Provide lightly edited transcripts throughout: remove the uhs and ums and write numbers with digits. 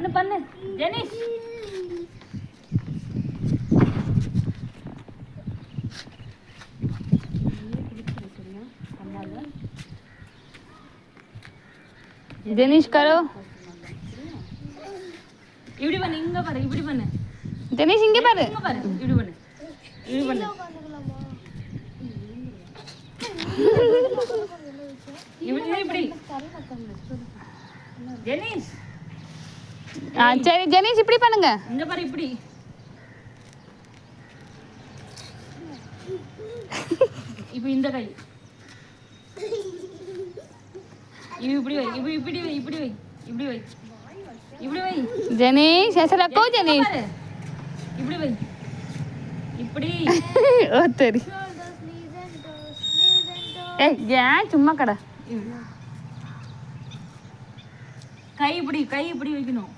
பண்ணு பண்ணு ஜெனிஷ். ஜெனிஷ் கரோ. இப்படி பண்ணு, இங்க பாரு, இப்படி பண்ணு ஜெனிஷ் இங்க பாரு. இங்க பாரு, இப்படி பண்ணு, இப்படி பண்ணு. இப்படி இப்படி ஜெனிஷ். சரி ஜெனிஷ் இப்படி பண்ணுங்க. இங்க பாரு, இப்படி இப்போ இந்த கை இப்படி வை, இப்படி இப்படி வை, இப்படி வை, இப்படி வை, இப்படி வை ஜெனிஷ் ऐसा रखो ஜெனிஷ். இப்படி வை, இப்படி. ஓ சரி. ஏய் ஏன் சும்மா கடை. கை இப்படி, கை இப்படி வைக்கணும்.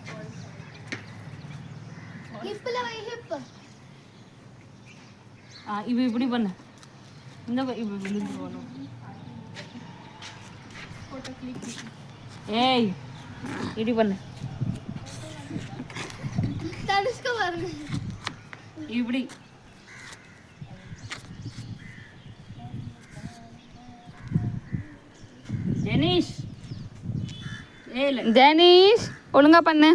இப்படி இப்படி பண்ணு. இந்த இப்படி விழுந்து போகணும். ஏய் இப்படி பண்ணு, இப்படி. ஜெனிஷ் ஏல ஜெனிஷ் ஒழுங்கா பண்ணு.